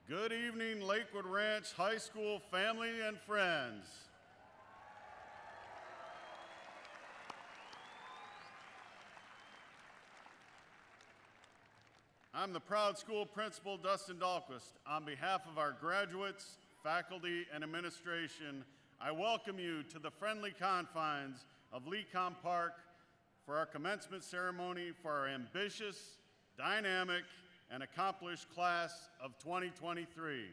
Good evening, Lakewood Ranch High School family and friends. I'm the proud school principal, Dustin Dahlquist. On behalf of our graduates, faculty, and administration, I welcome you to the friendly confines of Lecom Park for our commencement ceremony for our ambitious, dynamic, and accomplished class of 2023.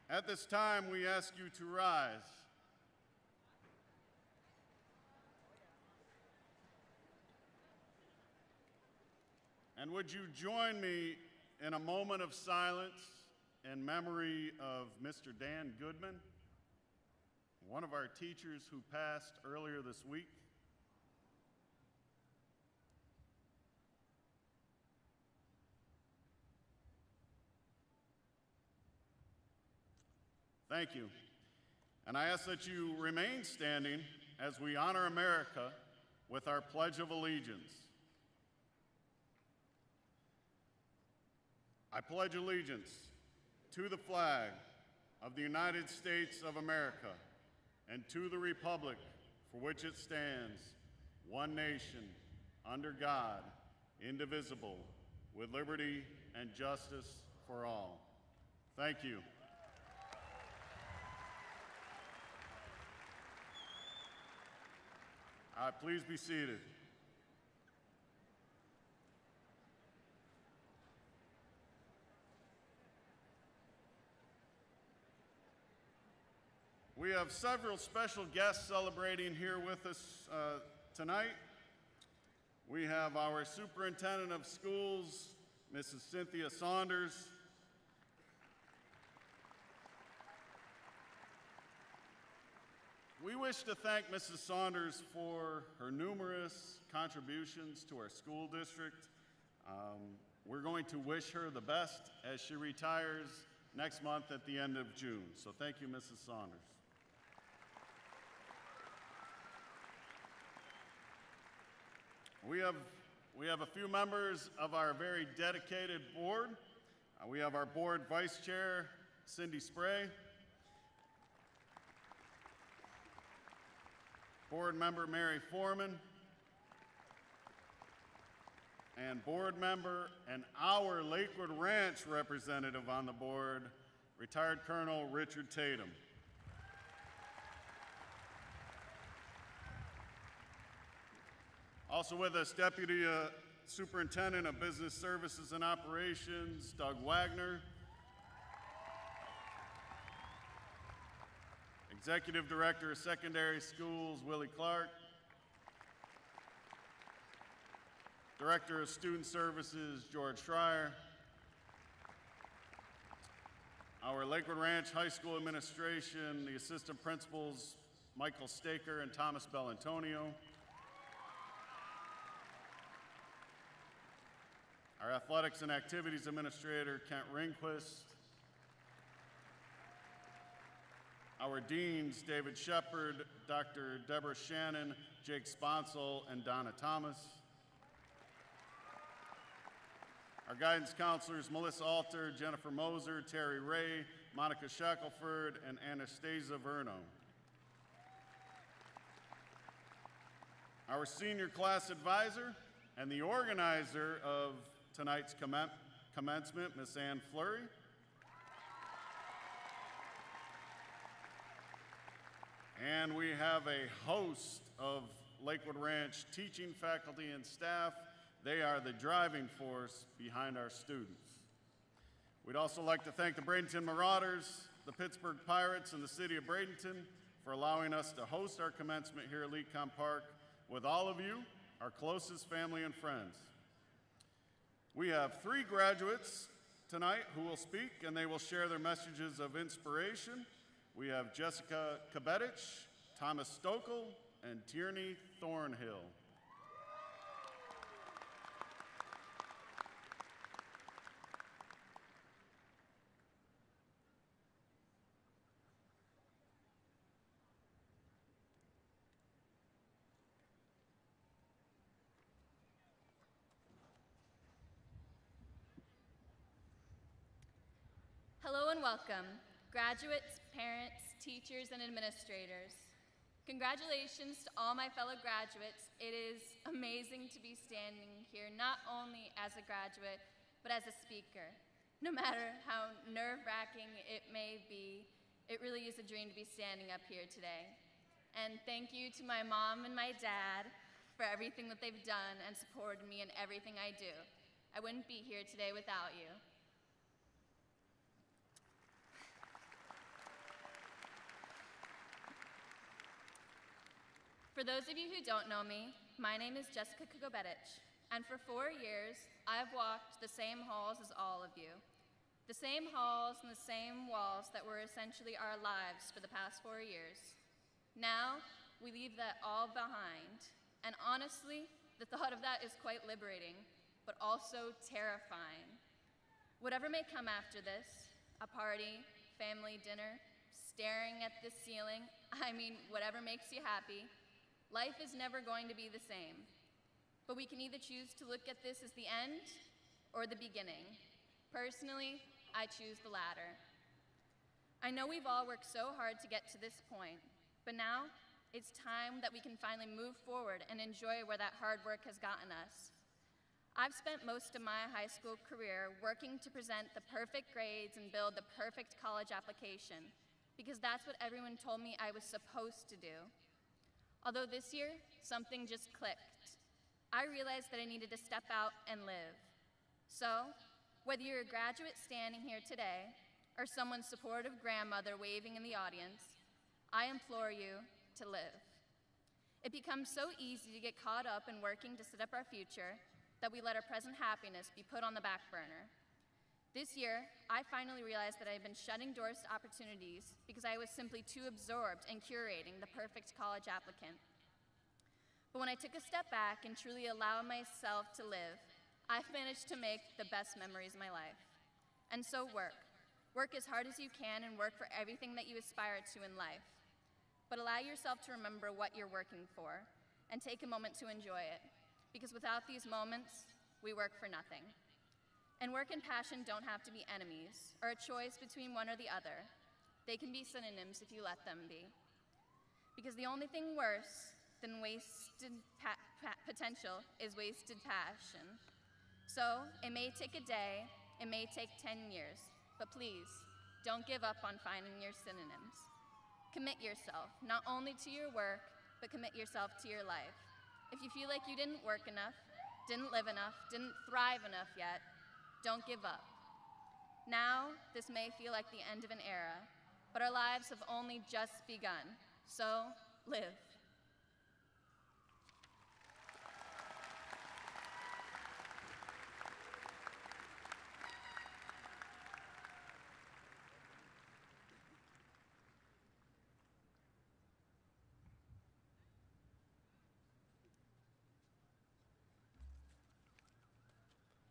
At this time, we ask you to rise. And would you join me in a moment of silence in memory of Mr. Dan Goodman, one of our teachers who passed earlier this week. Thank you. And I ask that you remain standing as we honor America with our Pledge of Allegiance. I pledge allegiance to the flag of the United States of America and to the republic for which it stands, one nation, under God, indivisible, with liberty and justice for all. Thank you. Please be seated. We have several special guests celebrating here with us tonight. We have our Superintendent of Schools, Mrs. Cynthia Saunders. We wish to thank Mrs. Saunders for her numerous contributions to our school district. We're going to wish her the best as she retires next month at the end of June. So thank you, Mrs. Saunders. We have a few members of our very dedicated board. We have our board vice chair, Cindy Spray, board member Mary Foreman, and board member and our Lakewood Ranch representative on the board, retired Colonel Richard Tatum. Also with us, Deputy Superintendent of Business Services and Operations, Doug Wagner. Executive Director of Secondary Schools, Willie Clark. Director of Student Services, George Schreier. Our Lakewood Ranch High School Administration, the Assistant Principals, Michael Staker and Thomas Bellantonio. Our Athletics and Activities Administrator, Kent Ringquist. Our Deans, David Shepard, Dr. Deborah Shannon, Jake Sponsel, and Donna Thomas. Our Guidance Counselors, Melissa Alter, Jennifer Moser, Terry Ray, Monica Shackelford, and Anastasia Verno. Our Senior Class Advisor and the organizer of tonight's commencement, Miss Ann Fleury. And we have a host of Lakewood Ranch teaching faculty and staff. They are the driving force behind our students. We'd also like to thank the Bradenton Marauders, the Pittsburgh Pirates, and the City of Bradenton for allowing us to host our commencement here at Lecom Park with all of you, our closest family and friends. We have 3 graduates tonight who will speak, and they will share their messages of inspiration. We have Jessica Kabetich, Thomas Stokel, and Tierney Thornhill. Hello and welcome, graduates, parents, teachers, and administrators. Congratulations to all my fellow graduates. It is amazing to be standing here not only as a graduate, but as a speaker. No matter how nerve-wracking it may be, it really is a dream to be standing up here today. And thank you to my mom and my dad for everything that they've done and supported me in everything I do. I wouldn't be here today without you. For those of you who don't know me, my name is Jessica Kugobetich, and for 4 years, I've walked the same halls as all of you. The same halls and the same walls that were essentially our lives for the past 4 years. Now, we leave that all behind, and honestly, the thought of that is quite liberating, but also terrifying. Whatever may come after this, a party, family dinner, staring at the ceiling, whatever makes you happy, life is never going to be the same. But we can either choose to look at this as the end or the beginning. Personally, I choose the latter. I know we've all worked so hard to get to this point, but now it's time that we can finally move forward and enjoy where that hard work has gotten us. I've spent most of my high school career working to present the perfect grades and build the perfect college application, because that's what everyone told me I was supposed to do. Although this year, something just clicked. I realized that I needed to step out and live. So, whether you're a graduate standing here today, or someone's supportive grandmother waving in the audience, I implore you to live. It becomes so easy to get caught up in working to set up our future that we let our present happiness be put on the back burner. This year, I finally realized that I had been shutting doors to opportunities because I was simply too absorbed in curating the perfect college applicant. But when I took a step back and truly allowed myself to live, I've managed to make the best memories of my life. And so work. Work as hard as you can and work for everything that you aspire to in life. But allow yourself to remember what you're working for and take a moment to enjoy it. Because without these moments, we work for nothing. And work and passion don't have to be enemies or a choice between one or the other. They can be synonyms if you let them be. Because the only thing worse than wasted potential is wasted passion. So it may take a day, it may take 10 years, but please, don't give up on finding your synonyms. Commit yourself, not only to your work, but commit yourself to your life. If you feel like you didn't work enough, didn't live enough, didn't thrive enough yet, don't give up. Now, this may feel like the end of an era, but our lives have only just begun, so live.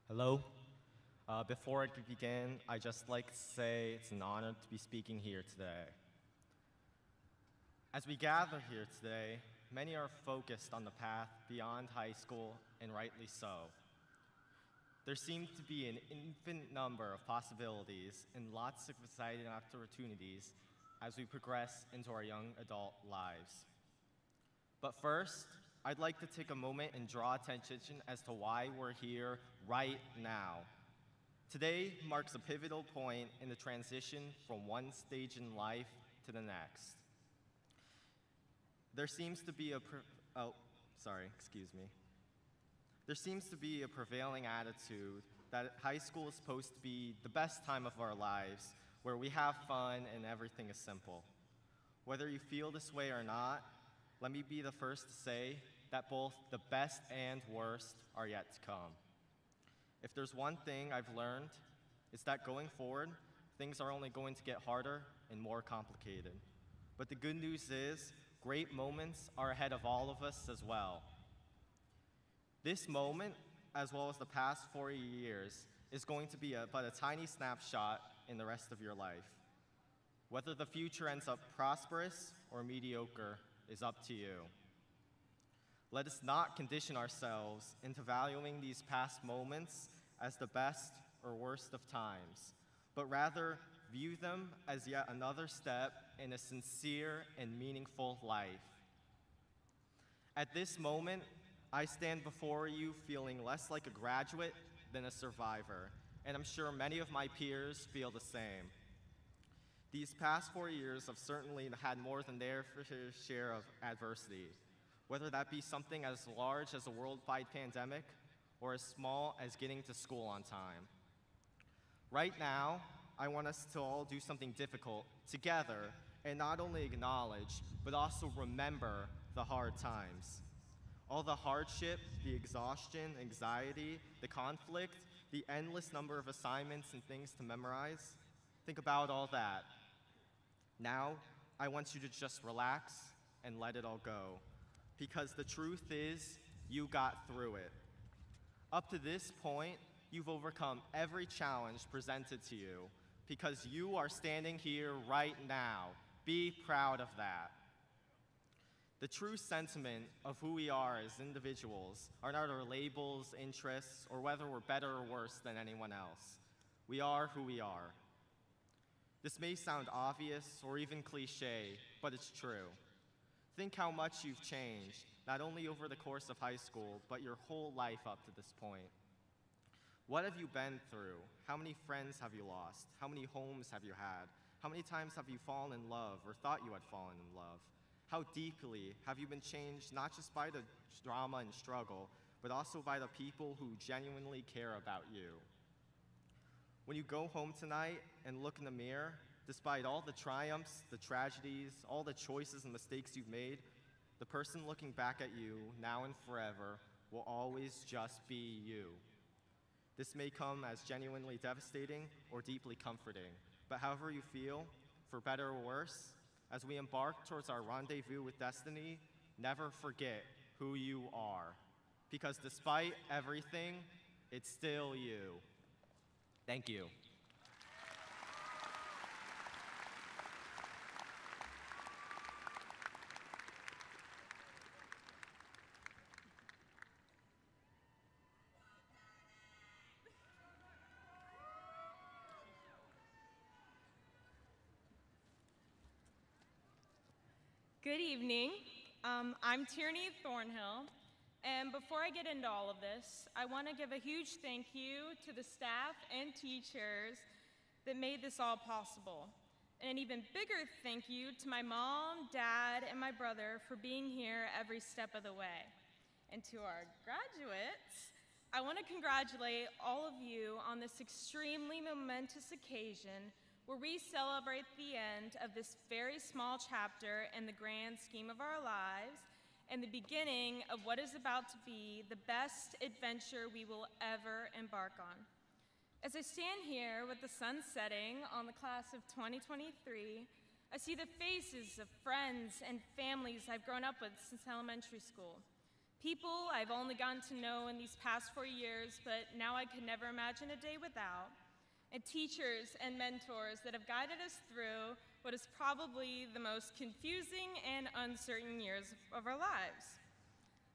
Hello. Before I begin, I'd just like to say it's an honor to be speaking here today. As we gather here today, many are focused on the path beyond high school, and rightly so. There seems to be an infinite number of possibilities and lots of exciting opportunities as we progress into our young adult lives. But first, I'd like to take a moment and draw attention as to why we're here right now. Today marks a pivotal point in the transition from one stage in life to the next. There seems to be a prevailing attitude that high school is supposed to be the best time of our lives, where we have fun and everything is simple. Whether you feel this way or not, let me be the first to say that both the best and worst are yet to come. If there's one thing I've learned, it's that going forward, things are only going to get harder and more complicated. But the good news is, great moments are ahead of all of us as well. This moment, as well as the past 4 years, is going to be but a tiny snapshot in the rest of your life. Whether the future ends up prosperous or mediocre is up to you. Let us not condition ourselves into valuing these past moments as the best or worst of times, but rather view them as yet another step in a sincere and meaningful life. At this moment, I stand before you feeling less like a graduate than a survivor, and I'm sure many of my peers feel the same. These past 4 years have certainly had more than their fair share of adversity, whether that be something as large as a worldwide pandemic or as small as getting to school on time. Right now, I want us to all do something difficult together and not only acknowledge, but also remember the hard times. All the hardship, the exhaustion, anxiety, the conflict, the endless number of assignments and things to memorize. Think about all that. Now, I want you to just relax and let it all go. Because the truth is, you got through it. Up to this point, you've overcome every challenge presented to you because you are standing here right now. Be proud of that. The true sentiment of who we are as individuals are not our labels, interests, or whether we're better or worse than anyone else. We are who we are. This may sound obvious or even cliche, but it's true. Think how much you've changed, not only over the course of high school, but your whole life up to this point. What have you been through? How many friends have you lost? How many homes have you had? How many times have you fallen in love or thought you had fallen in love? How deeply have you been changed not just by the drama and struggle, but also by the people who genuinely care about you? When you go home tonight and look in the mirror, despite all the triumphs, the tragedies, all the choices and mistakes you've made, the person looking back at you now and forever will always just be you. This may come as genuinely devastating or deeply comforting, but however you feel, for better or worse, as we embark towards our rendezvous with destiny, never forget who you are. Because despite everything, it's still you. Thank you. Good evening. I'm Tierney Thornhill, and before I get into all of this, I want to give a huge thank you to the staff and teachers that made this all possible. And an even bigger thank you to my mom, dad, and my brother for being here every step of the way. And to our graduates, I want to congratulate all of you on this extremely momentous occasion where we celebrate the end of this very small chapter in the grand scheme of our lives and the beginning of what is about to be the best adventure we will ever embark on. As I stand here with the sun setting on the class of 2023, I see the faces of friends and families I've grown up with since elementary school. People I've only gotten to know in these past 4 years, but now I could never imagine a day without. And teachers and mentors that have guided us through what is probably the most confusing and uncertain years of our lives.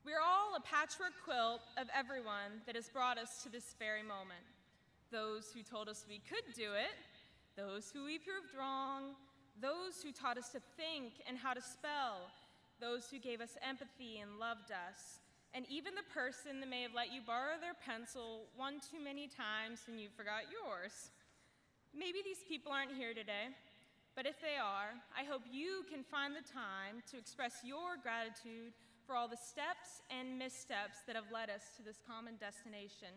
We're all a patchwork quilt of everyone that has brought us to this very moment. Those who told us we could do it, those who we proved wrong, those who taught us to think and how to spell, those who gave us empathy and loved us, and even the person that may have let you borrow their pencil one too many times and you forgot yours. Maybe these people aren't here today, but if they are, I hope you can find the time to express your gratitude for all the steps and missteps that have led us to this common destination.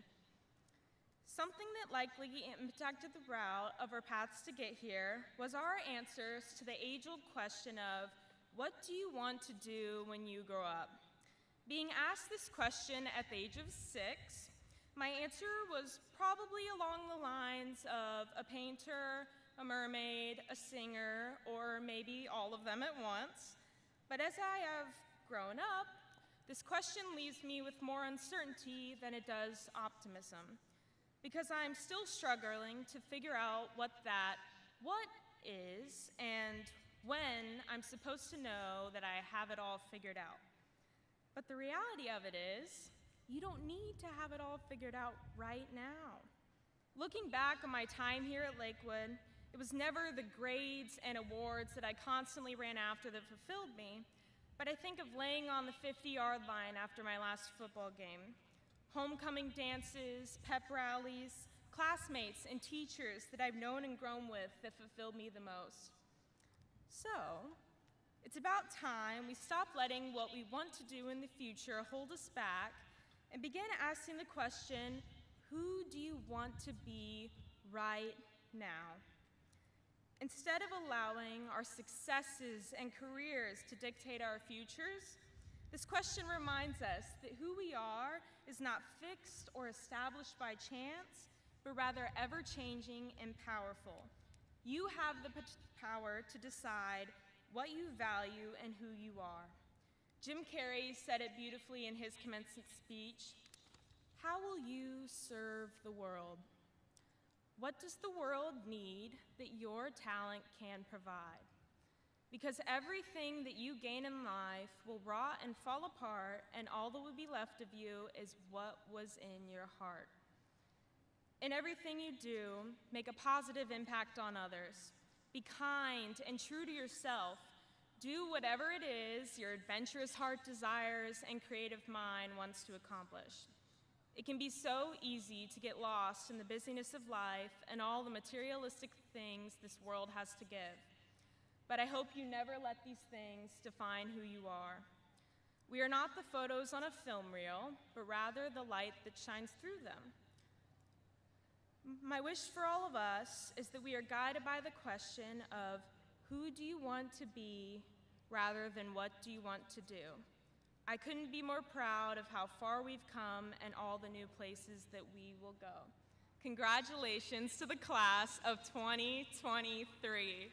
Something that likely impacted the route of our paths to get here was our answers to the age-old question of, what do you want to do when you grow up? Being asked this question at the age of 6, my answer was probably along the lines of a painter, a mermaid, a singer, or maybe all of them at once. But as I have grown up, this question leaves me with more uncertainty than it does optimism, because I'm still struggling to figure out what that what is and when I'm supposed to know that I have it all figured out. But the reality of it is, you don't need to have it all figured out right now. Looking back on my time here at Lakewood, It was never the grades and awards that I constantly ran after that fulfilled me, but I think of laying on the 50-yard line after my last football game, homecoming dances, pep rallies, classmates and teachers that I've known and grown with that fulfilled me the most. So, it's about time we stop letting what we want to do in the future hold us back and begin asking the question, who do you want to be right now? Instead of allowing our successes and careers to dictate our futures, this question reminds us that who we are is not fixed or established by chance, but rather ever-changing and powerful. You have the power to decide what you value and who you are. Jim Carrey said it beautifully in his commencement speech. How will you serve the world? What does the world need that your talent can provide? Because everything that you gain in life will rot and fall apart, and all that will be left of you is what was in your heart. In everything you do, make a positive impact on others. Be kind and true to yourself. Do whatever it is your adventurous heart desires and creative mind wants to accomplish. It can be so easy to get lost in the busyness of life and all the materialistic things this world has to give. But I hope you never let these things define who you are. We are not the photos on a film reel, but rather the light that shines through them. My wish for all of us is that we are guided by the question of who do you want to be rather than what do you want to do. I couldn't be more proud of how far we've come and all the new places that we will go. Congratulations to the class of 2023.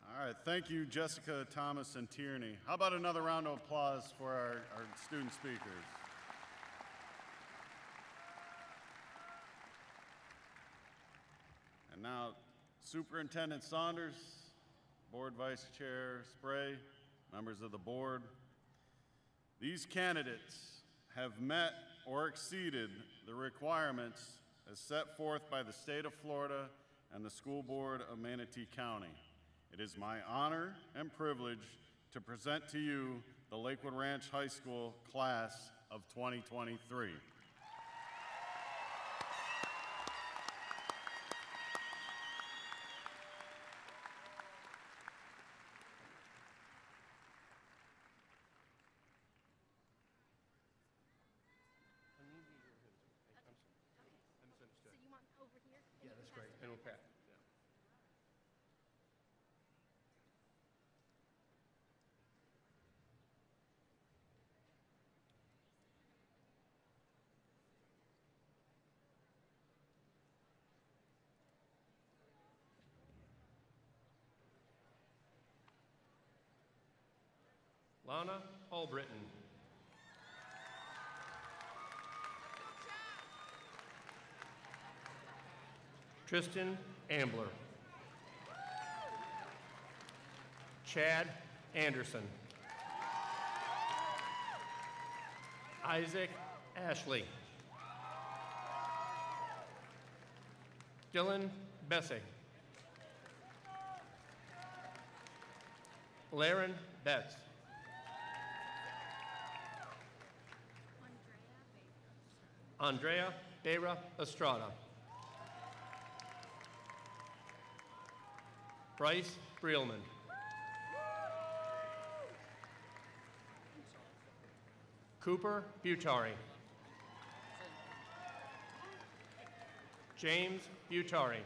All right, thank you, Jessica, Thomas, and Tierney. How about another round of applause for our student speakers? And now, Superintendent Saunders, Board Vice Chair Spray, members of the board. These candidates have met or exceeded the requirements as set forth by the state of Florida and the School Board of Manatee County. It is my honor and privilege to present to you the Lakewood Ranch High School class of 2023. Yeah, that's great. And we'll pass. Lana Albritton. Tristan Ambler. Chad Anderson. Isaac Ashley. Dylan Bessey. Laren Betts. Andrea Beira Estrada. Bryce Brielman. Cooper Butari. James Butari.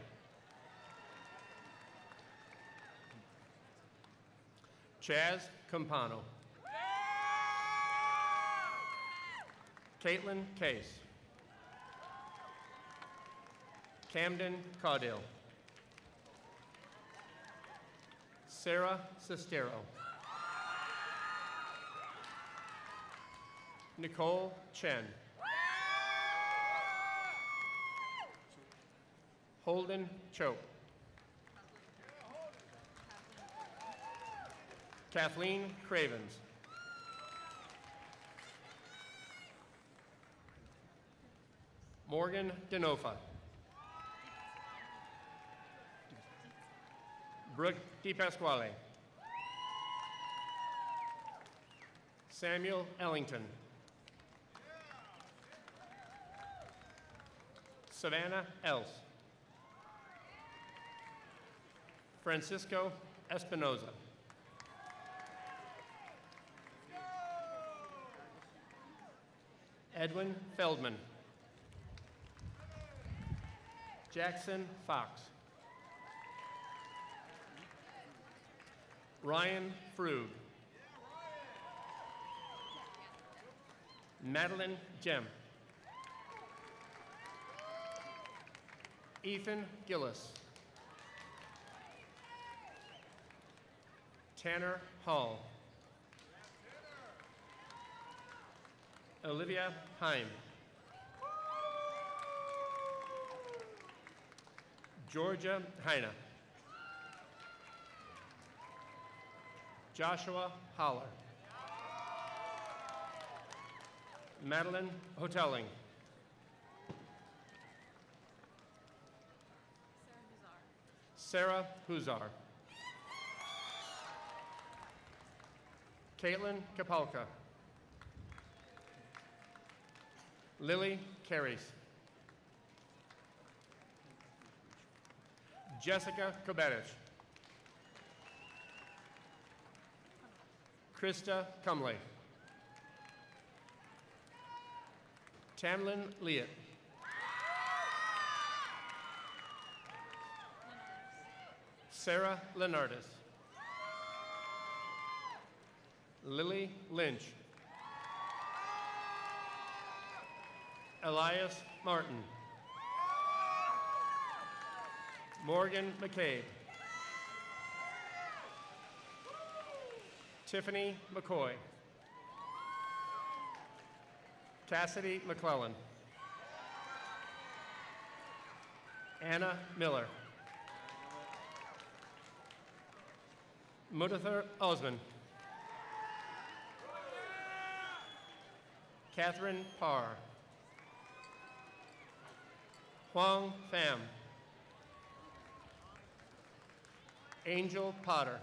Chaz Campano. Caitlin Case. Camden Caudill. Sarah Sestero. Nicole Chen. Holden Chope. Kathleen Cravens. Morgan Denofa. Brooke DiPasquale. Samuel Ellington. Savannah Els. Francisco Espinoza. Edwin Feldman. Jackson Fox. Ryan Frug. Madeline Jem. Ethan Gillis. Tanner Hall. Olivia Heim. Georgia Heine. Joshua Holler. Madeline Hotelling. Sarah Huzar. Caitlin Kapalka. Lily Carries. Jessica Kobetich. Krista Cumley. Tamlin Liet. Sarah Lenardis. Lily Lynch. Elias Martin. Morgan McCabe. Tiffany McCoy. Cassidy McClellan. Anna Miller. Mudathar Osman. Catherine Parr. Huang Pham. Angel Potter.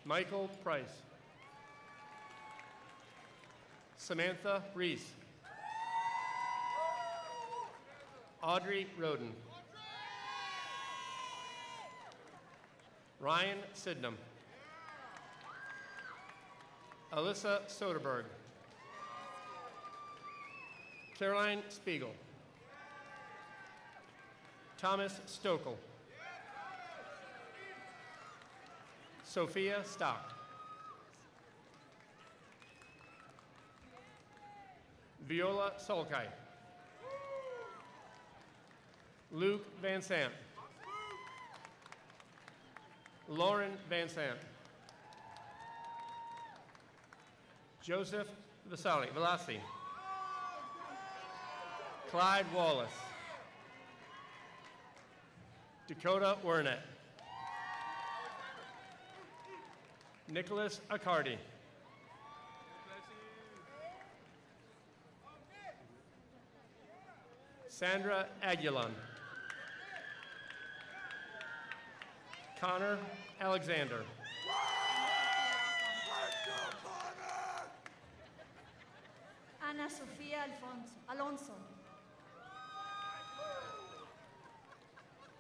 Michael Price. Samantha Reese. Audrey Roden. Ryan Sidnam. Alyssa Soderberg. Caroline Spiegel. Thomas Stokel. Sophia Stock. Viola Solkai. Luke Van Sant. Lauren Van Sant. Joseph Velasi. Clyde Wallace. Dakota Wernet. Nicholas Accardi. Sandra Aguilon. Connor Alexander. Ana Sofia Alonso.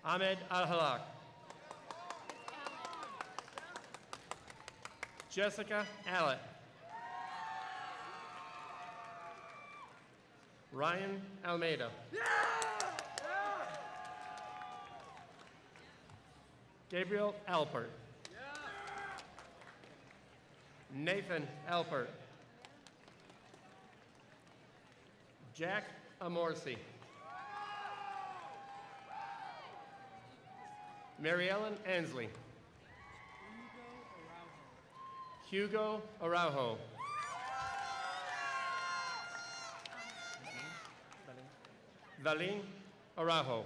Ahmed Al-Halak. Jessica Allett. Ryan Almeida. Gabriel Alpert. Nathan Alpert. Jack Amorsi. Mary Ellen Ansley. Hugo Araujo. Valine Araujo.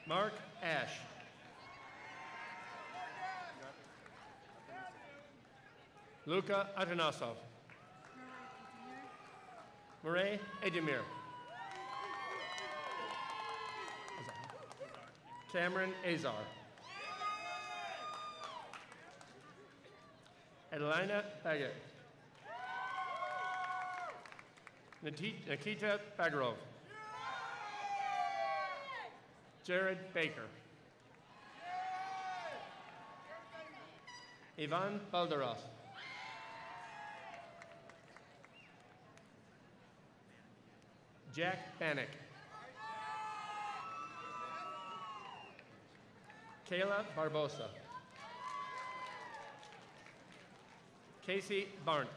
Mark Ash. Luca Atanasov. Murray Edemir. Cameron Azar. Adelina Baggett. Nikita Bagarov. Jared Baker. Ivan Balderas. Jack Bannock. Kayla Barbosa. Casey Barnt.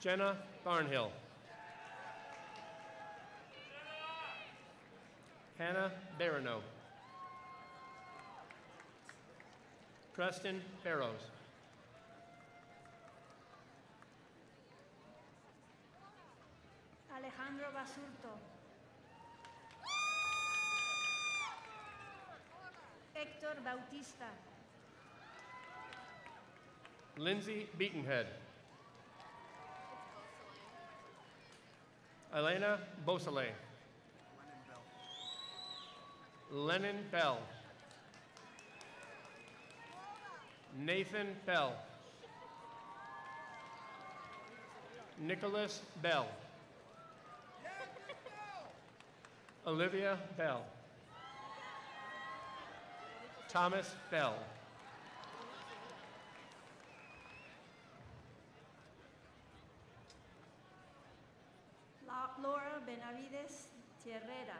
Jenna Barnhill. Hannah Barano. Preston Barrows. Alejandro Basurto. Héctor Bautista. Lindsay Beatonhead. Elena Beausoleil. Lennon Bell. Nathan Bell. Nicholas Bell. Olivia Bell. Thomas Bell. Laura Benavides Tierrera.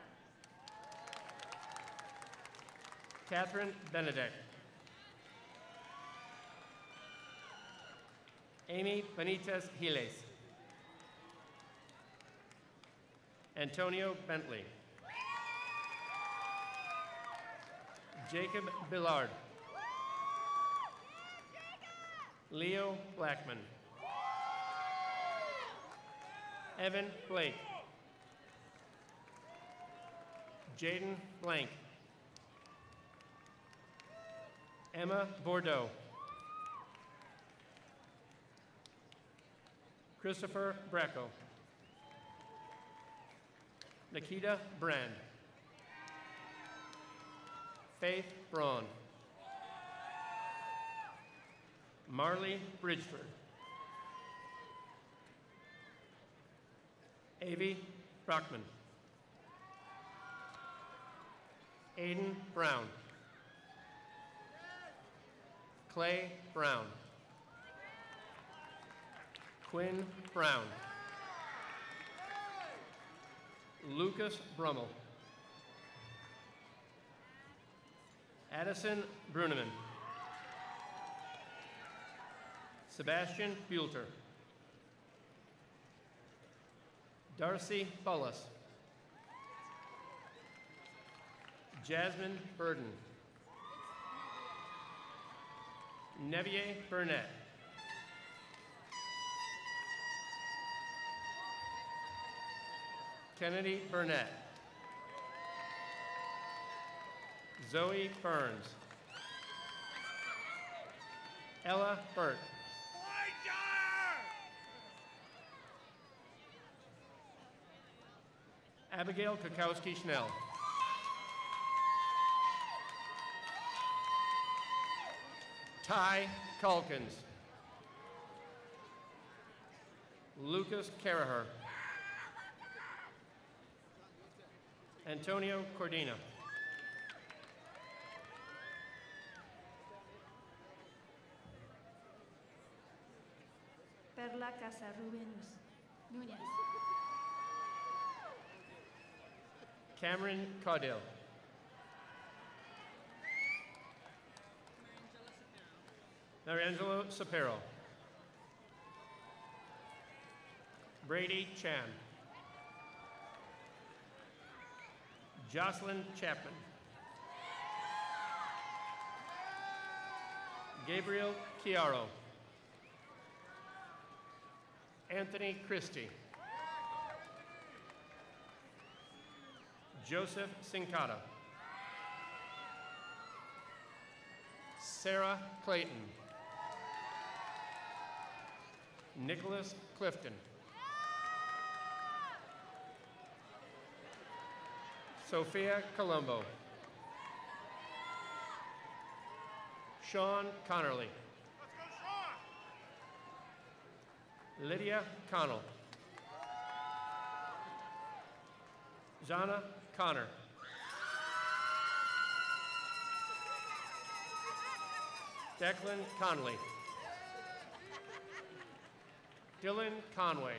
Catherine Benedict. Amy Benitez Giles. Antonio Bentley. Jacob Billard. Leo Blackman. Evan Blake. Jaden Blank. Emma Bordeaux. Christopher Bracco. Nikita Brand. Faith Braun. Marley Bridgeford. Avi Brockman. Aiden Brown. Clay Brown. Quinn Brown. Lucas Brummel. Addison Bruneman. Sebastian Buelter. Darcy Bullis. Jasmine Burden. Nevier Burnett. Kennedy Burnett. Zoe Burns. Ella Burt. Abigail Kukowski-Schnell. Ty Calkins. Lucas Caraher. Antonio Cordina. Perla Casarrubios Núñez. Cameron Caudill. Mariangelo Sapero. Brady Chan. Jocelyn Chapman. Gabriel Chiaro. Anthony Christie. Joseph Sincata. Sarah Clayton. Nicholas Clifton. Sophia Colombo. Sean Connerly. Lydia Connell. Zana Connor. Declan Conley. Dylan Conway.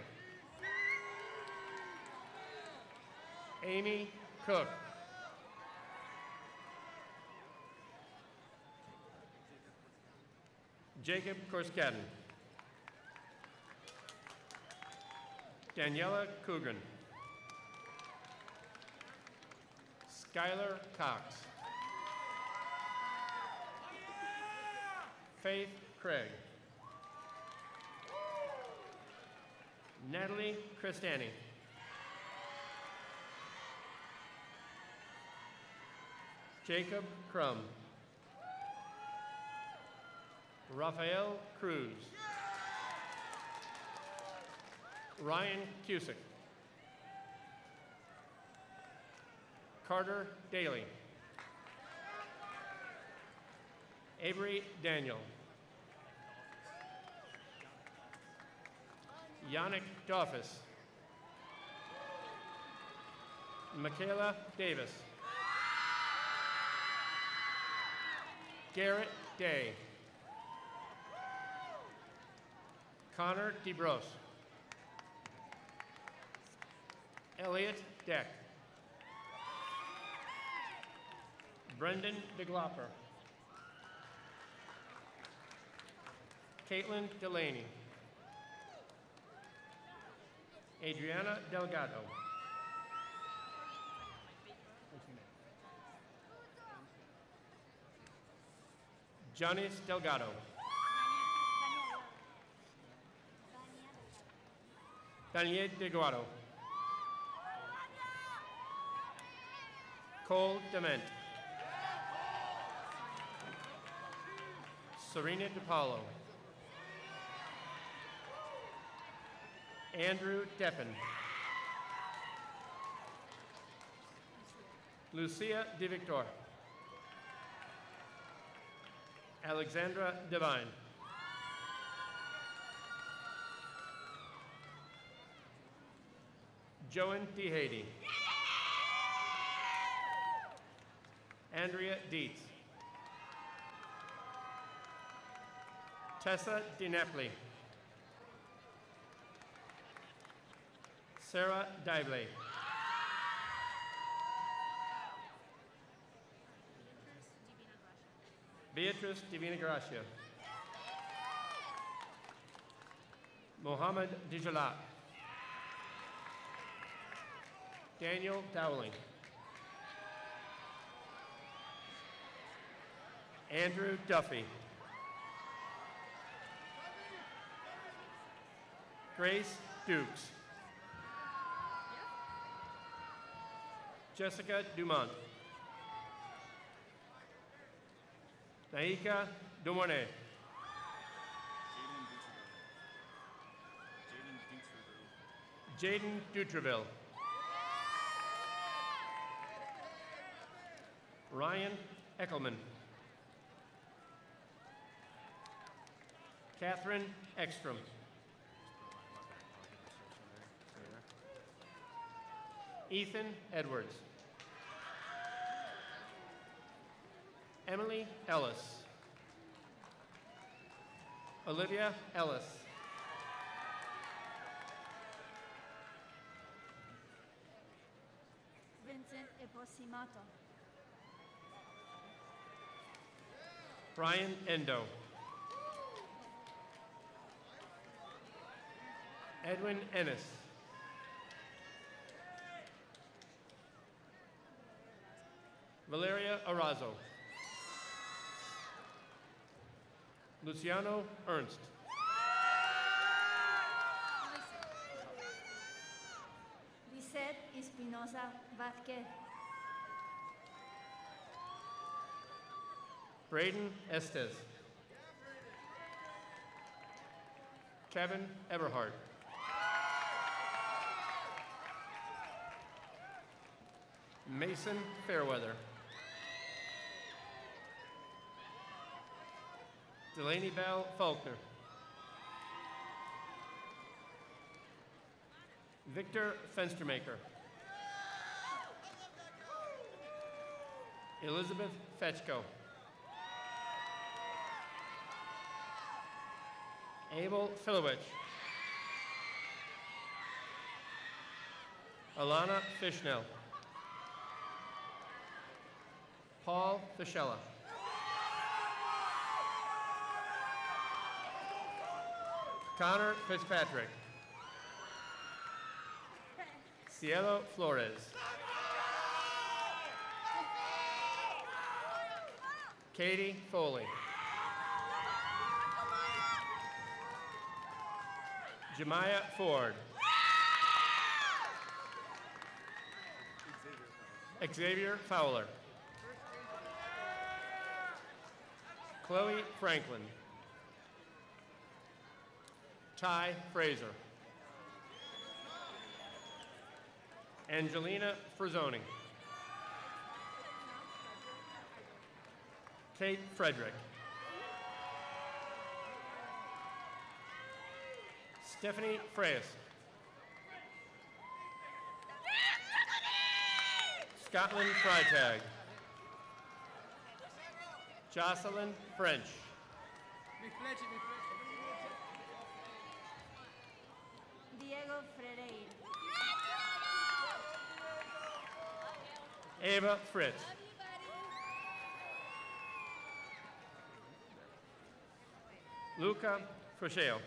Amy Cook. Jacob Korskaden. Daniela Coogan. Skylar Cox. Faith Craig. Natalie Cristani. Jacob Crum. Rafael Cruz. Ryan Cusick. Carter Daly. Avery Daniel. Yannick Doffus. Michaela Davis. Garrett Day. Connor DeBrose. Elliot Deck. Brendan DeGlopper. Caitlin Delaney. Adriana Delgado. Janice Delgado. Daniel Deguado. Cole Dement. Serena DePaulo. Andrew Deppen. Lucia De Victor. Alexandra Devine. Joan DeHady. Andrea Dietz. Tessa DiNapoli. Sarah Dively. Beatrice Divina Gracia. Mohammed Dijalat. Daniel Dowling. Andrew Duffy. Grace Dukes. Jessica Dumont. Naika Dumone. Jaden Dutreville. Ryan Eckelman. Catherine Ekstrom. Ethan Edwards. Emily Ellis. Olivia Ellis. Vincent Eposimato. Brian Endo. Edwin Ennis. Valeria Arazo. Luciano Ernst. Lisette Espinosa Vázquez. Braden Estes. Kevin Everhart. Mason Fairweather. Delaney Bell Faulkner. Victor Fenstermaker. Elizabeth Fetchko. Abel Filowich. Alana Fishnell. Paul Fischella. Connor Fitzpatrick. Cielo Flores. Katie Foley. Jemiah Ford. Xavier Fowler. Chloe Franklin. Ty Fraser. Angelina Frazzoni. Kate Frederick. Stephanie Freyes. Scotland Freitag. Jocelyn French. Diego Freire. Ava Fritz. Luca Fruscio.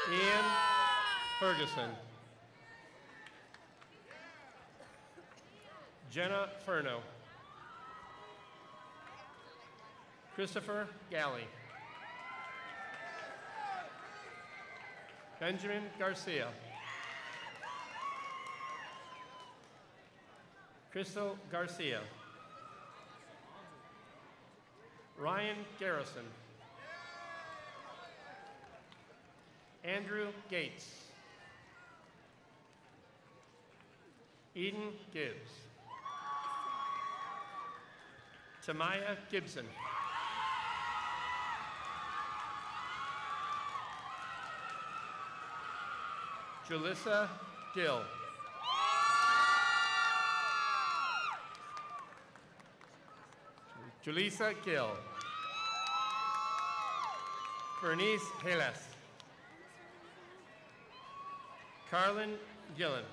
Ian Ferguson. Jenna Furno. Christopher Galley. Benjamin Garcia. Crystal Garcia. Ryan Garrison. Andrew Gates. Eden Gibbs. Tamaya Gibson. Julissa Gill. Julissa Gill. Bernice Heles. Carlin Gillen.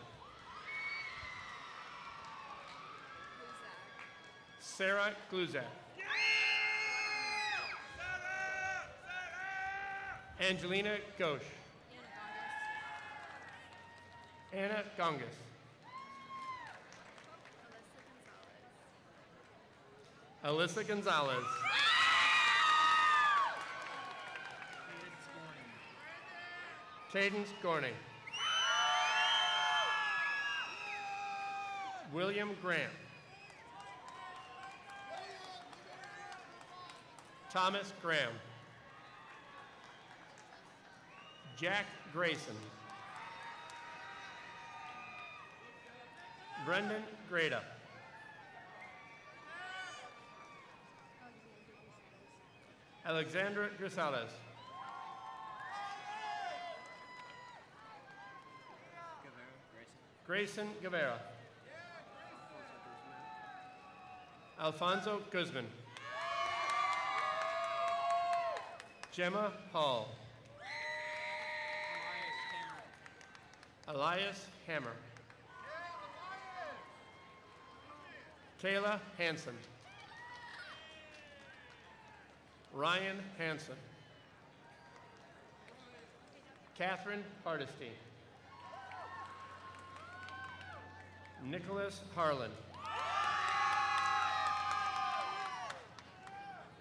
Sarah Gluzak. Angelina Ghosh. Anna Gongas. Alyssa Gonzalez. Cadence Gorney. William Grant. Thomas Graham. Jack Grayson. Brendan Grada. Alexandra Grisales. Grayson Guevara. Alfonso Guzman. Gemma Hall. Elias Hammer. Kayla Hansen. Ryan Hansen. Catherine Hardesty. Nicholas Harlan.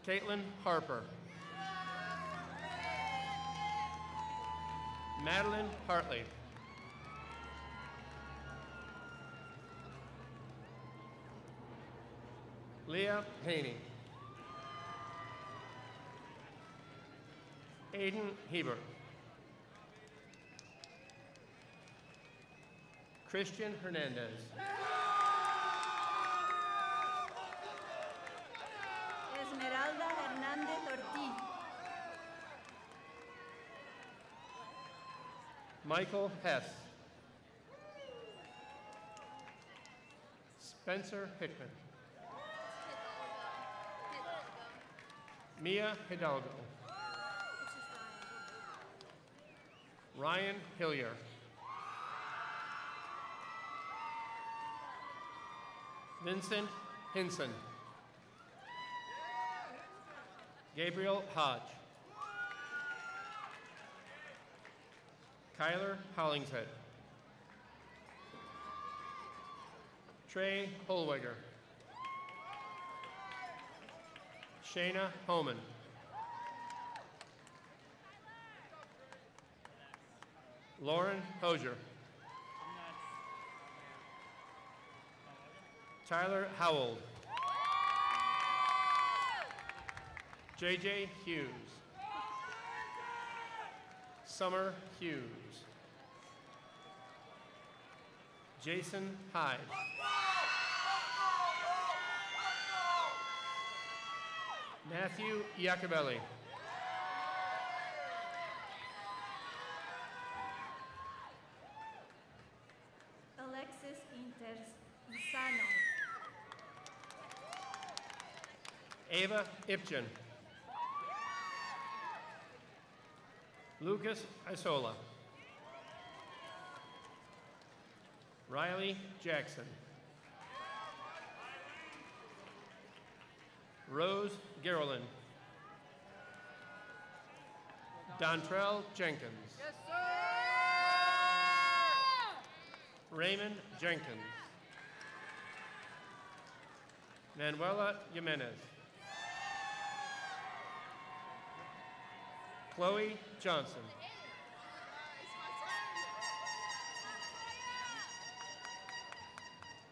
Caitlin Harper. Madeline Hartley. Leah Haney. Aiden Hebert. Christian Hernandez. Esmeralda Hernández Ortiz. Michael Hess. Spencer Hickman. Mia Hidalgo. Ryan Hillier. Vincent Hinson. Gabriel Hodge. Kyler Hollingshead. Trey Holweger. Shayna Homan. Lauren Hosier. Tyler Howell. JJ Hughes. Summer Hughes. Jason Hyde. Matthew Iacobelli. Alexis Interzano. Ava Ipchen. Lucas Isola. Riley Jackson. Rose Gerolin. Dontrell Jenkins. Yes, sir! Raymond Jenkins. Manuela Jimenez. Chloe Johnson.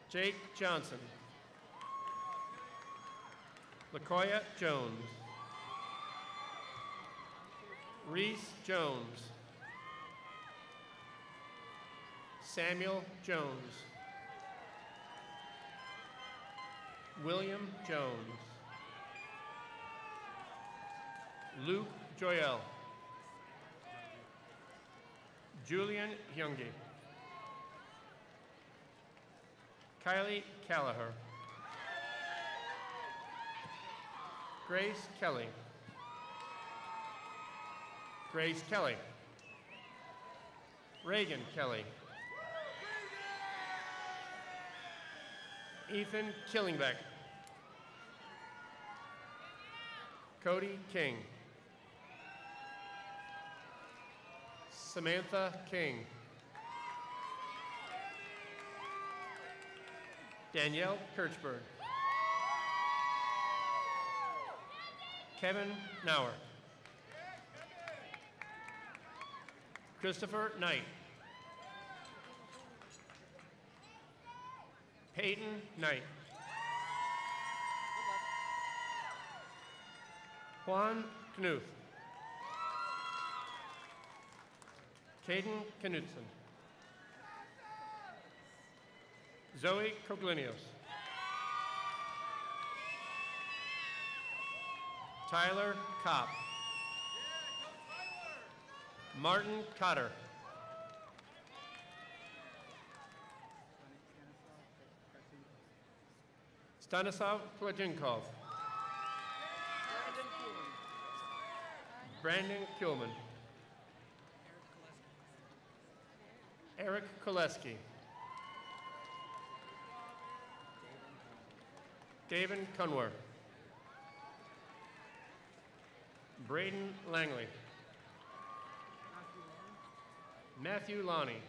Jake Johnson. LaCoya Jones. Reese Jones. Samuel Jones. William Jones. Luke Joyel. Julian Youngie. Kylie Callagher. Grace Kelly. Grace Kelly. Reagan Kelly. Ethan Killingbeck. Cody King. Samantha King. Danielle Kirchberg. Kevin Nauer. Christopher Knight. Peyton Knight. Juan Knuth. Caden Knudsen. Zoe Koglinios. Tyler Kopp. Martin Cotter. Stanislav Plajinkov. Brandon Kuhlman. Eric Koleski. David Kunwer. Braden Langley. Matthew Lonnie.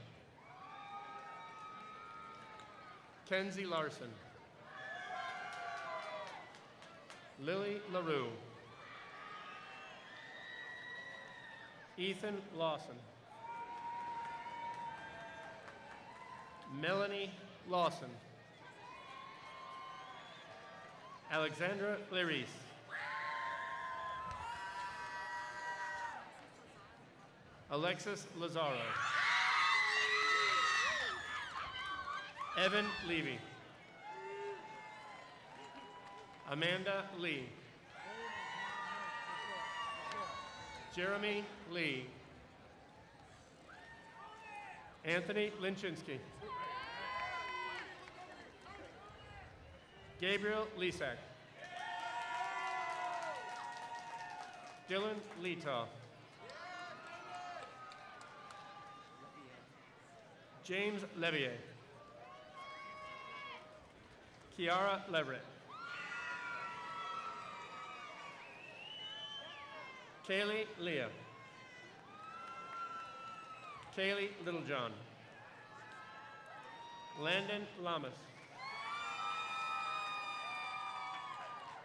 Kenzie Larson. Lily LaRue. Ethan Lawson. Melanie Lawson. Alexandra Clarice. Alexis Lazaro. Evan Levy. Amanda Lee. Jeremy Lee. Anthony Linchinski. Gabriel Lisak. Dylan Letaw. James Levier. Kiara Leverett. Kaylee Leah. Kaylee Littlejohn. Landon Lamas.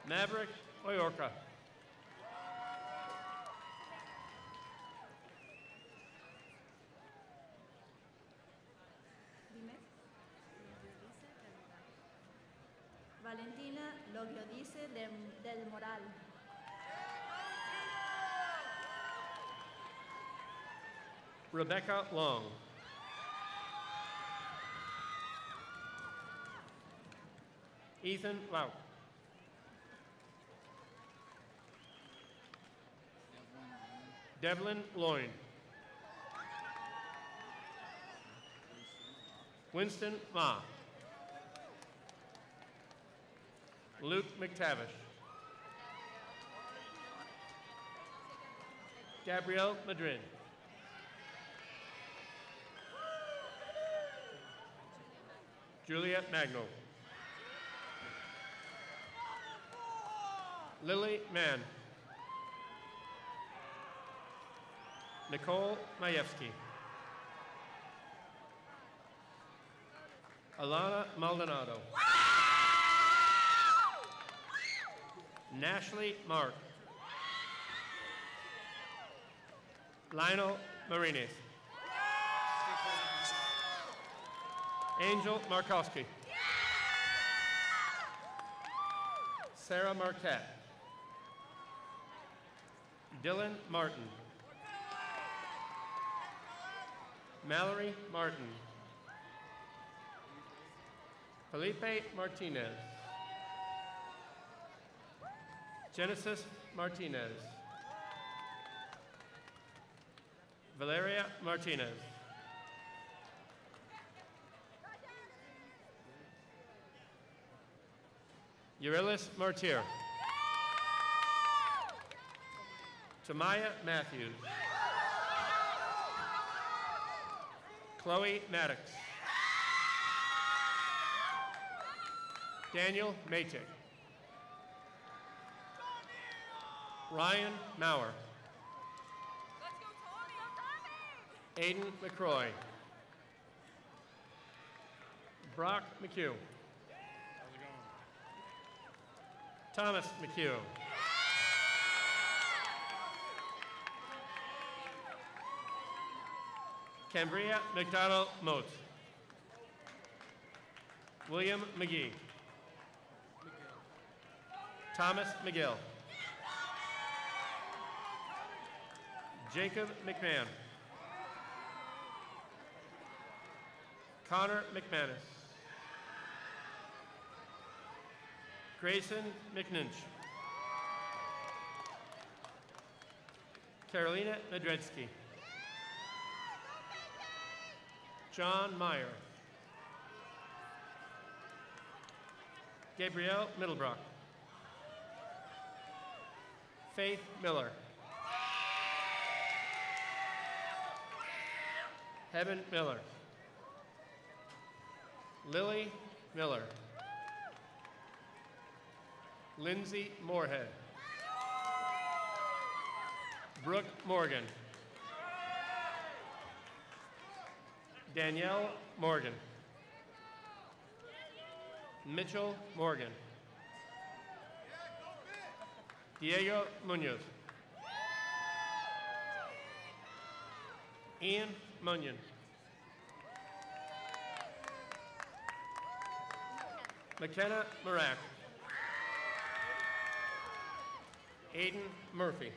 Maverick Oyorka. Dime. Valentina Logliodice del Moral. Rebecca Long. Ethan Lauk. Devlin Loyne. Winston Ma. Luke McTavish. Gabrielle Madrid. Juliet Magno. Lily Mann. Nicole Majewski. Alana Maldonado. Nashley Mark. Lionel Marinis. Angel Markowski. Sarah Marquette. Dylan Martin. Mallory Martin. Felipe Martinez. Genesis Martinez. Valeria Martinez. Eurylis Martyr. Tamaya Matthews. Chloe Maddox. Daniel Matic. Ryan Maurer. Aiden McCroy. Brock McHugh. Thomas McHugh. Cambria McDonald Motes. William McGee. Thomas McGill. Jacob McMahon. Connor McManus. Grayson McNinch. Carolina Nadredsky. John Meyer. Gabrielle Middlebrock. Faith Miller. Heaven Miller. Lily Miller. Lindsay Moorhead. Brooke Morgan. Danielle Morgan. Mitchell Morgan. Diego Munoz. Ian Munyon. McKenna Marak. Aiden Murphy.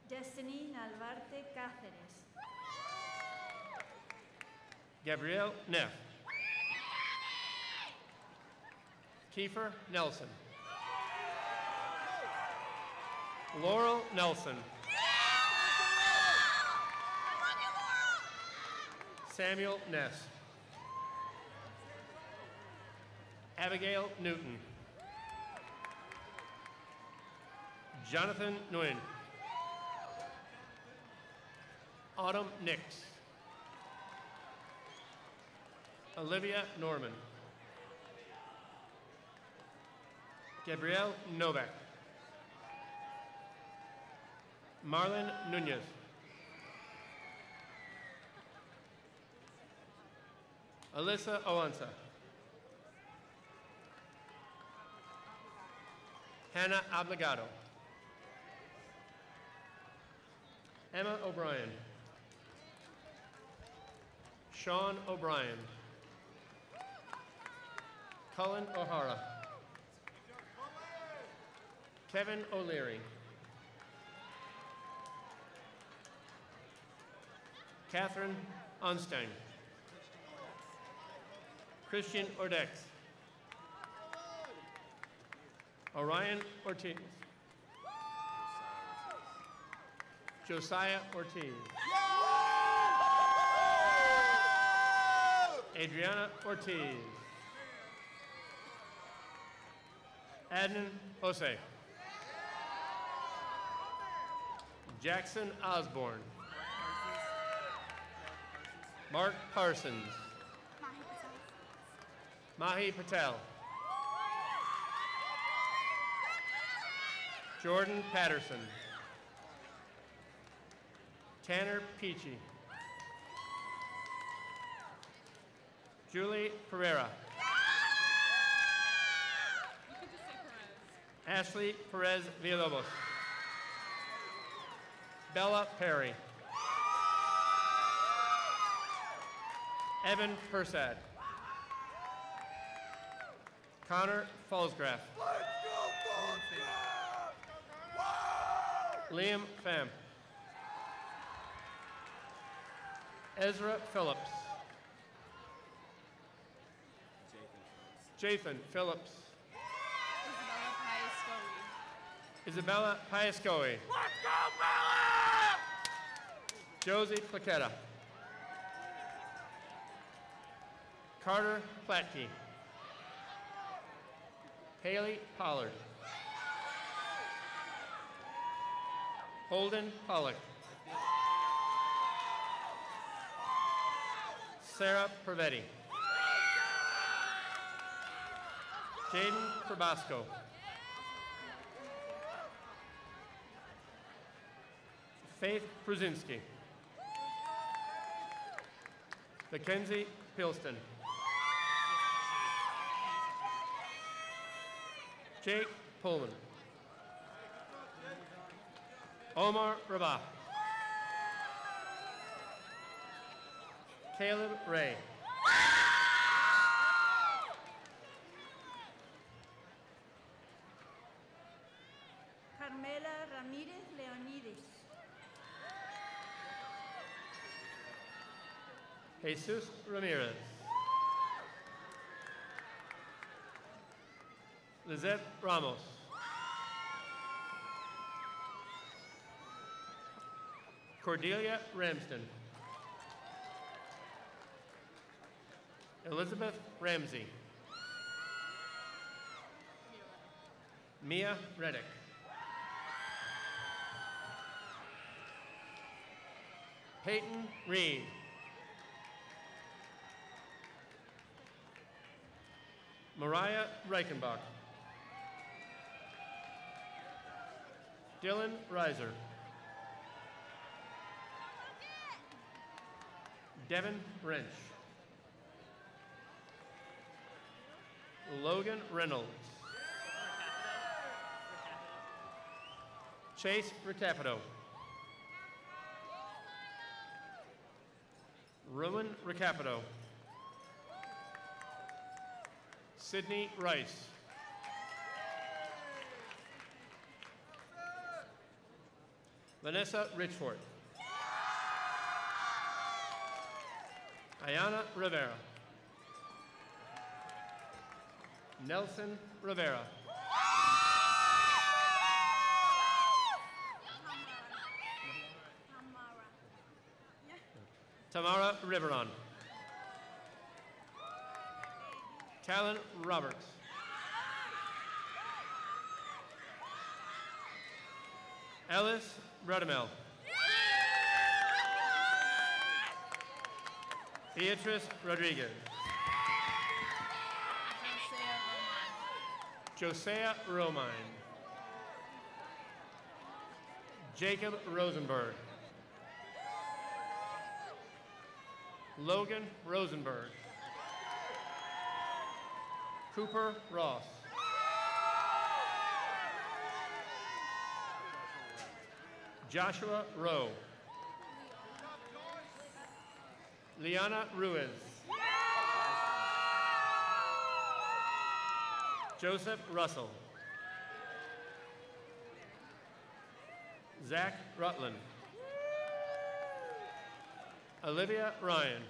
Destiny Nalvarte Cáceres. Gabrielle Neff. Kiefer Nelson. Laurel Nelson. Samuel Ness. Abigail Newton. Jonathan Nguyen. Autumn Nix. Olivia Norman. Gabrielle Novak. Marlon Nunez. Alyssa Oansa. Hannah Obligado. Emma O'Brien. Sean O'Brien. Cullen O'Hara. Kevin O'Leary. Catherine Onstein. Christian Ordex. Orion Ortiz. Josiah Ortiz. Adriana Ortiz. Adnan Jose. Jackson Osborne. Mark Parsons. Mahi Patel. Jordan Patterson. Tanner Peachy. Julie Pereira. Ashley Perez Villalobos. Bella Perry. Evan Persad. Connor Falsgraf. Liam Pham. Ezra Phillips. Jathan Phillips. Isabella Paiscoe. Let's go, Bella! Josie Plaqueta. Carter Platke. Haley Pollard. Holden Pollock. Sarah Pervetti. Jaden Probasco. Faith Pruzinski. Mackenzie Pilston. Jake Pullman. Omar Rabah. Caleb Ray. Carmela Ramírez Leonides. Jesus Ramirez. Lizette Ramos. Cordelia Ramsden. Elizabeth Ramsey. Mia Reddick. Peyton Reed. Mariah Reichenbach. Dylan Reiser. Devin Wrench. Logan Reynolds. Chase Recapito. Roman Recapito. Sydney Rice. Vanessa Richford. Ayana Rivera. Nelson Rivera. Tamara Riveron. Talon Roberts. Ellis Bredemel. Beatrice Rodriguez. Josiah Romine. Jacob Rosenberg. Logan Rosenberg. Cooper Ross. Joshua Rowe. Liana Ruiz. Joseph Russell. Zach Rutland. Olivia Ryan.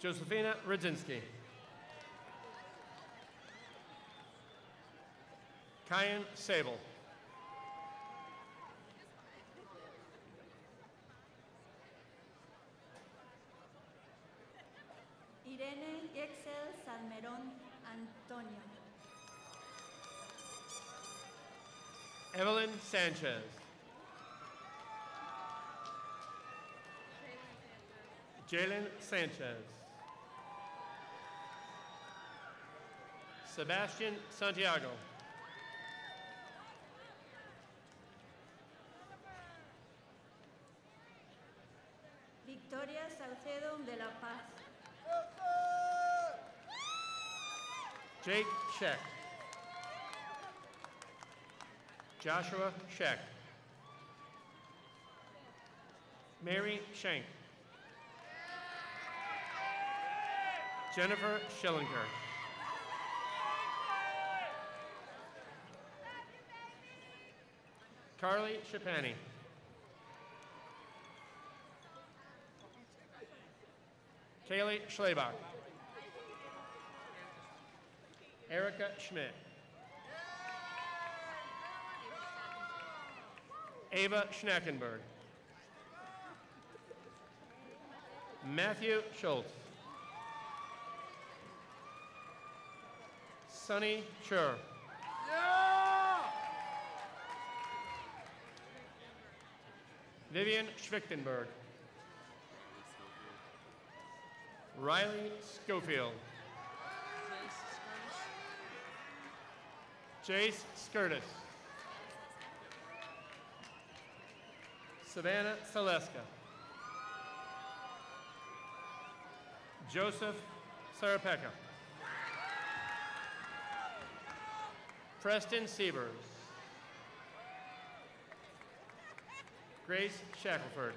Josephina Radzinski. Kyan Sable. Irene Excel Salmerón Antonio. Evelyn Sanchez. Jalen Sanchez. Sebastian Santiago. Victoria Salcedo de la Paz. Jake Scheck. Joshua Scheck. Mary Schenk. Jennifer Schillinger. Carly Shapani. Kaylee Schlebach. Erica Schmidt. Ava Schnackenberg. Matthew Schultz. Sonny Schur. Vivian Schwichtenberg. Riley Schofield. Jace Skirtis. Savannah Saleska. Joseph Sarapeka. Preston Sievers. Grace Shackelford.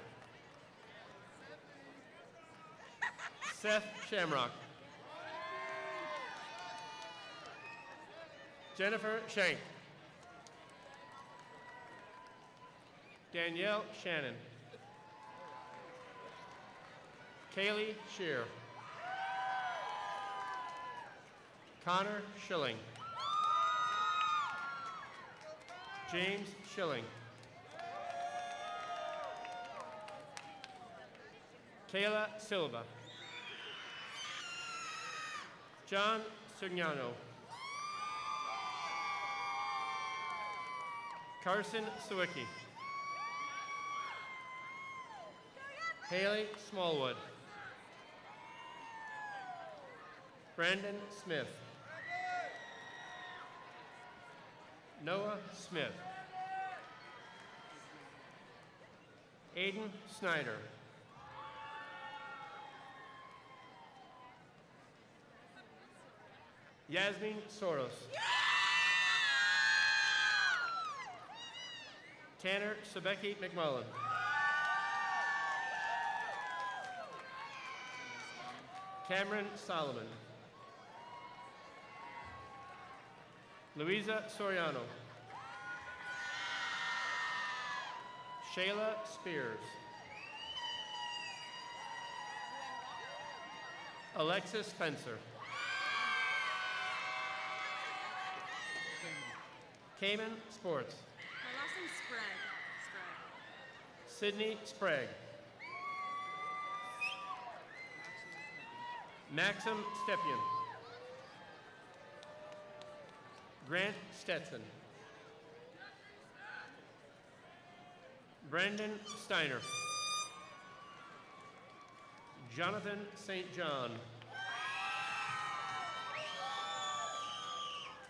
Seth Shamrock. Jennifer Shank. Danielle Shannon. Kaylee Shear. Connor Schilling. James Schilling. Kayla Silva. John Sugnano. Carson Sawicki. Haley Smallwood. Brandon Smith. Noah Smith. Aiden Snyder. Yasmin Soros. Tanner Sebecki McMullen. Cameron Solomon. Louisa Soriano. Shayla Spears. Alexis Spencer. Cayman Sports. My last name's Sprague. Sydney Sprague. Maxim Stepien. Grant Stetson. Brandon Steiner. Jonathan St. John.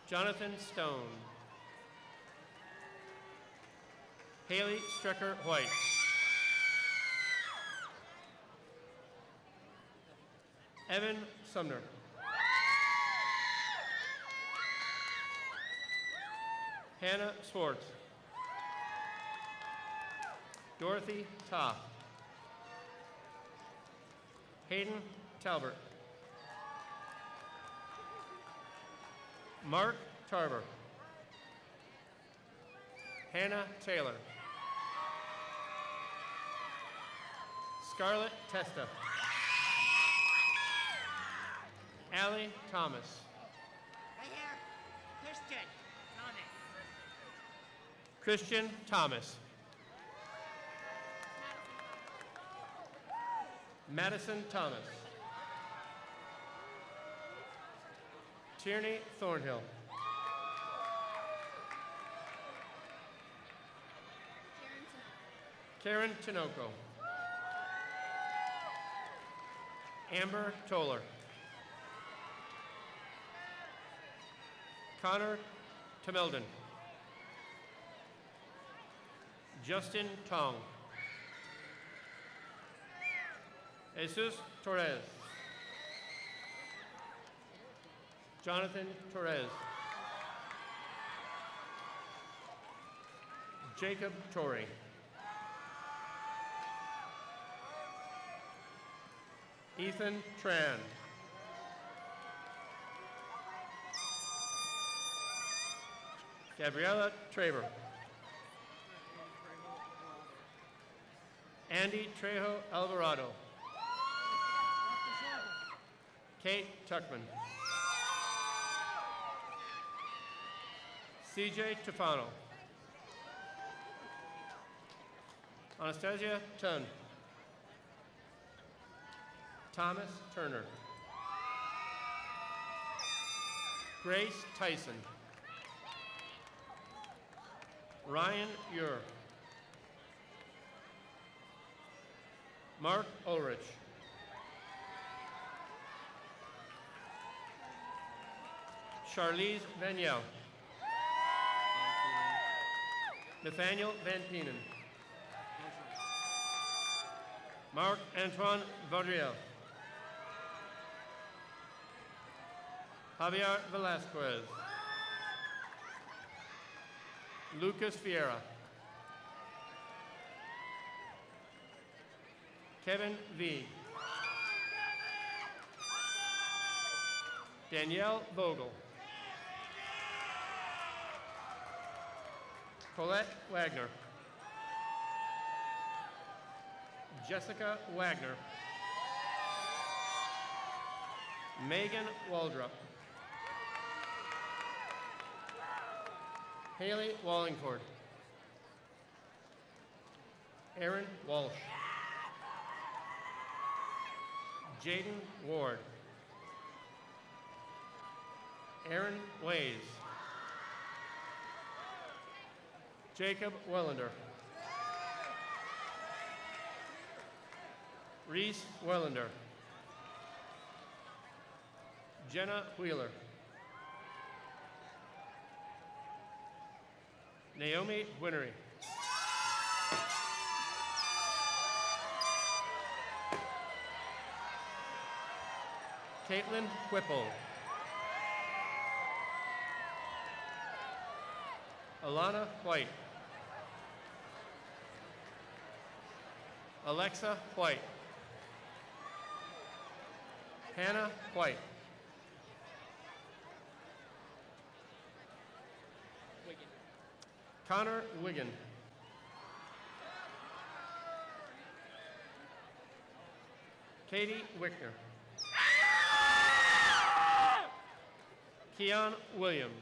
Jonathan Stone. Haley Strecker White. Evan Sumner. Hannah Swartz. Dorothy Toff. Hayden Talbert. Mark Tarver. Hannah Taylor. Scarlett Testa. Allie Thomas. Right here. Christian Thomas. Madison Thomas. Tierney Thornhill. Karen Tinoco. Amber Toller. Connor Tameldon. Justin Tong. Jesus Torres. Jonathan Torres. Jacob Torrey. Ethan Tran. Gabriella Traver. Andy Trejo Alvarado. Kate Tuckman. CJ Tufano. Anastasia Tun. Thomas Turner. Grace Tyson. Ryan Ure. Mark Ulrich. Charlize Vaniel. Nathaniel Van Penen. Mark Antoine Vaudriel. Javier Velasquez. Lucas Vieira. Kevin V. Danielle Vogel. Colette Wagner. Jessica Wagner. Megan Waldrop. Haley Wallingford. Aaron Walsh. Jaden Ward. Aaron Ways. Jacob Wellender. Reese Wellender. Jenna Wheeler. Naomi Winnery. Caitlin Whipple. Alana White. Alexa White. Hannah White. Connor Wigan. Katie Wickner. Keon Williams.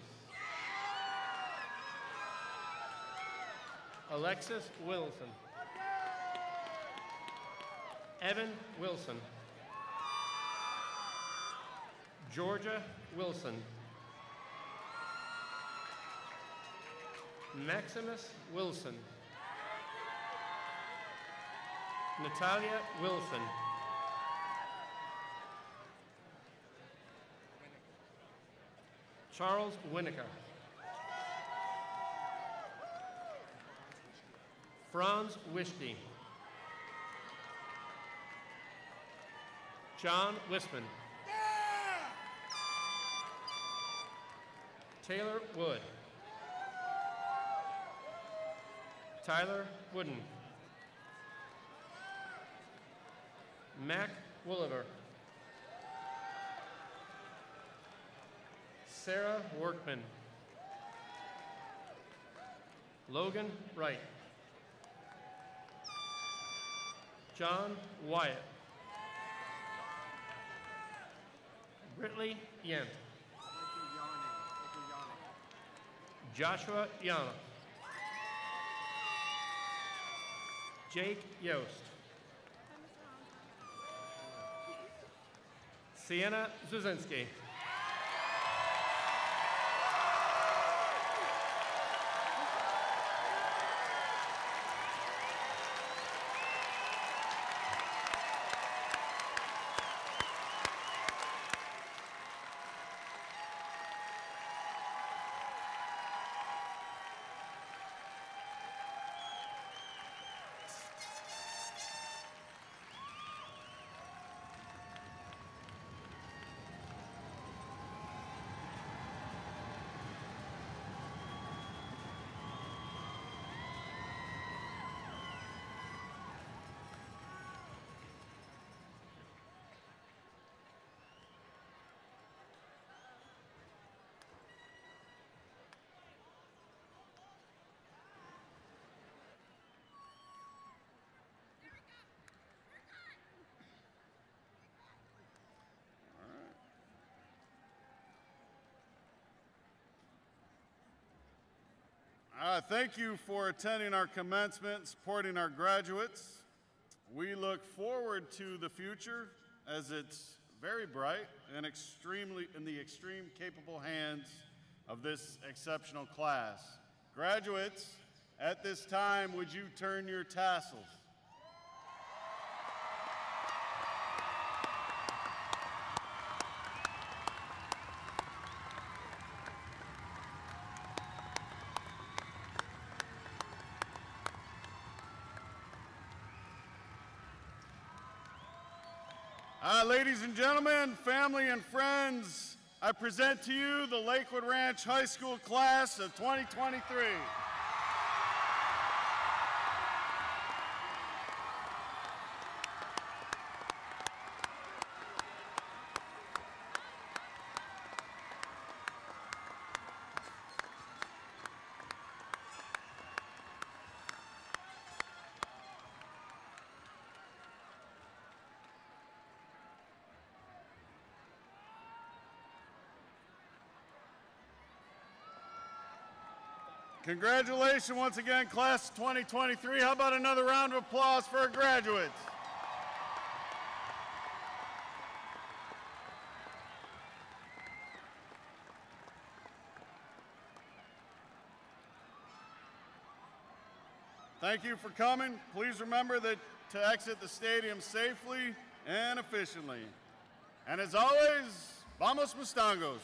Alexis Wilson. Evan Wilson. Georgia Wilson. Maximus Wilson. Natalia Wilson. Charles Winnicker. Franz Wischke. John Wisman. Taylor Wood. Tyler Wooden. Mac Woolever. Sarah Workman. Logan Wright. John Wyatt. Britley Yent. Joshua Yana. Jake Yost. Sienna Zuzinski. Thank you for attending our commencement, supporting our graduates. We look forward to the future as it's very bright and in the extreme capable hands of this exceptional class. Graduates, at this time, would you turn your tassels? Ladies and gentlemen, family and friends, I present to you the Lakewood Ranch High School class of 2023. Congratulations once again, class of 2023. How about another round of applause for our graduates? Thank you for coming. Please remember that to exit the stadium safely and efficiently. And as always, vamos Mustangos.